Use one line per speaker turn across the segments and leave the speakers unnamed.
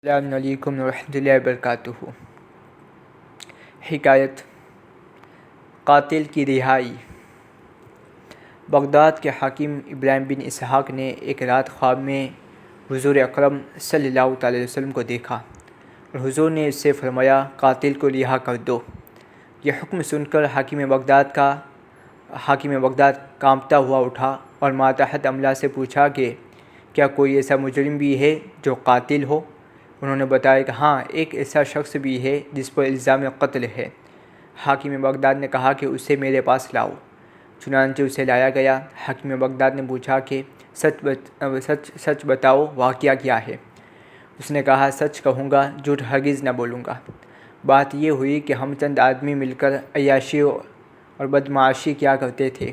السلام علیکم ورحمۃ اللہ وبرکاتہ۔ حکایت قاتل کی رہائی۔ بغداد کے حاکم ابراہیم بن اسحاق نے ایک رات خواب میں حضور اکرم صلی اللہ تعالی وسلم کو دیکھا اور حضور نے اس سے فرمایا قاتل کو رہا کر دو۔ یہ حکم سن کر حاکم بغداد کانپتا ہوا اٹھا اور ماتحت عملہ سے پوچھا کہ کیا کوئی ایسا مجرم بھی ہے جو قاتل ہو؟ انہوں نے بتایا کہ ہاں، ایک ایسا شخص بھی ہے جس پر الزام قتل ہے۔ حاکم بغداد نے کہا کہ اسے میرے پاس لاؤ۔ چنانچہ اسے لایا گیا۔ حاکم بغداد نے پوچھا کہ سچ بتاؤ، واقعہ کیا ہے؟ اس نے کہا سچ کہوں گا، جھوٹ ہرگز نہ بولوں گا۔ بات یہ ہوئی کہ ہم چند آدمی مل کر عیاشی اور بدمعاشی کیا کرتے تھے۔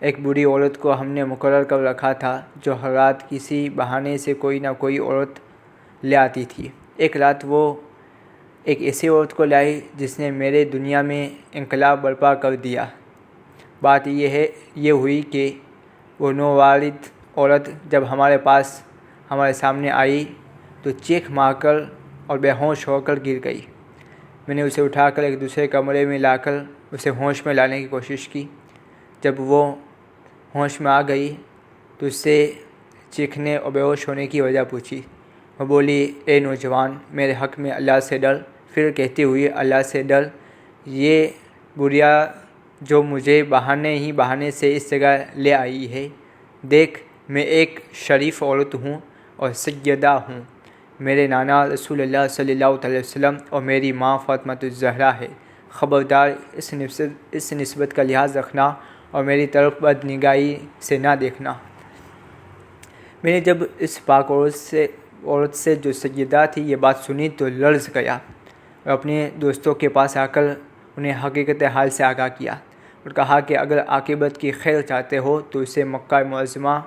ایک بوڑھی عورت کو ہم نے مقرر کر رکھا تھا جو ہر رات کسی بہانے سے کوئی نہ کوئی عورت لے آتی تھی۔ ایک رات وہ ایک ایسی عورت کو لائی جس نے میرے دنیا میں انقلاب برپا کر دیا۔ بات یہ ہوئی کہ وہ نووالد عورت جب ہمارے سامنے آئی تو چیخ مار کر اور بے ہوش ہو کر گر گئی۔ میں نے اسے اٹھا کر ایک دوسرے کمرے میں لا کر اسے ہوش میں لانے کی کوشش کی۔ جب وہ ہوش میں آ گئی تو اس سے چیخنے اور بے ہوش ہونے کی وجہ پوچھی۔ وہ بولی اے نوجوان، میرے حق میں اللہ سے ڈر۔ پھر کہتی ہوئی اللہ سے ڈر، یہ بڑھیا جو مجھے بہانے سے اس جگہ لے آئی ہے، دیکھ میں ایک شریف عورت ہوں اور سیدہ ہوں۔ میرے نانا رسول اللہ صلی اللہ علیہ وسلم اور میری ماں فاطمہ الزہرا ہے۔ خبردار اس نسبت کا لحاظ رکھنا اور میری طرف بدنگاہی سے نہ دیکھنا۔ میں نے جب اس پاک عورت سے جو سیدہ تھی یہ بات سنی تو لرز گیا اور اپنے دوستوں کے پاس آ کر انہیں حقیقت حال سے آگاہ کیا اور کہا کہ اگر عاقبت کی خیر چاہتے ہو تو اسے مکہ معظمہ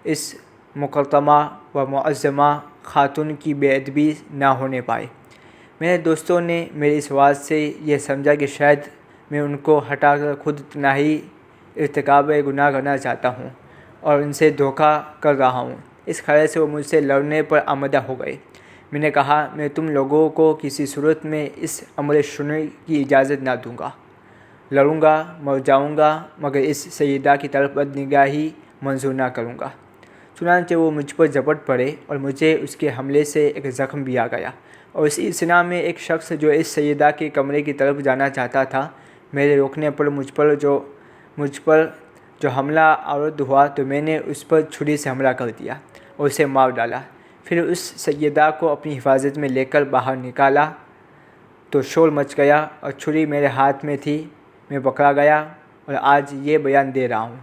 اس مکرمہ و معظمہ خاتون کی بے ادبی نہ ہونے پائے۔ میرے دوستوں نے میری اس بات سے یہ سمجھا کہ شاید میں ان کو ہٹا کر خود تنہائی ارتکاب گناہ کرنا چاہتا ہوں اور ان سے دھوکہ کر رہا ہوں۔ اس خیال سے وہ مجھ سے لڑنے پر آمادہ ہو گئے۔ میں نے کہا میں تم لوگوں کو کسی صورت میں اس امر شرعی کی اجازت نہ دوں گا۔ لڑوں گا، مر جاؤں گا، مگر اس سیدہ کی طرف بدنگاہی منظور نہ کروں گا۔ چنانچہ وہ مجھ پر جھپٹ پڑے اور مجھے اس کے حملے سے ایک زخم بھی آ گیا، اور اسی اثنا میں ایک شخص جو اس سیدہ کے کمرے کی طرف جانا چاہتا تھا، میرے روکنے پر مجھ پر جو حملہ آورد ہوا تو میں نے اس پر چھری سے حملہ کر دیا اور اسے مار ڈالا۔ پھر اس سیدہ کو اپنی حفاظت میں لے کر باہر نکالا تو شور مچ گیا اور چھری میرے ہاتھ میں تھی، میں پکڑا گیا اور آج یہ بیان دے رہا ہوں۔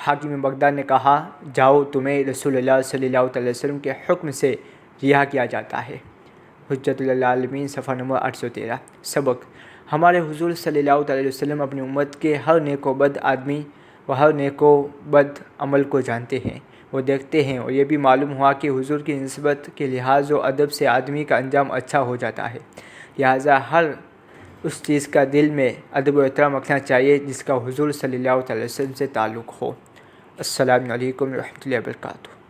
حاکم بغداد نے کہا جاؤ، تمہیں رسول اللہ صلی اللہ علیہ وسلم کے حکم سے رہا کیا جاتا ہے۔ حجت للعالمین صفحہ نمبر 813۔ سبق: ہمارے حضور صلی اللہ علیہ وسلم اپنی امت کے ہر نیک و بد آدمی و ہر نیک و بد عمل کو جانتے ہیں، وہ دیکھتے ہیں، اور یہ بھی معلوم ہوا کہ حضور کی نسبت کے لحاظ و ادب سے آدمی کا انجام اچھا ہو جاتا ہے، لہٰذا ہر اس چیز کا دل میں ادب و احترام رکھنا چاہیے جس کا حضور صلی اللہ علیہ وسلم سے تعلق ہو۔ السلام علیکم ورحمۃ اللہ وبرکاتہ۔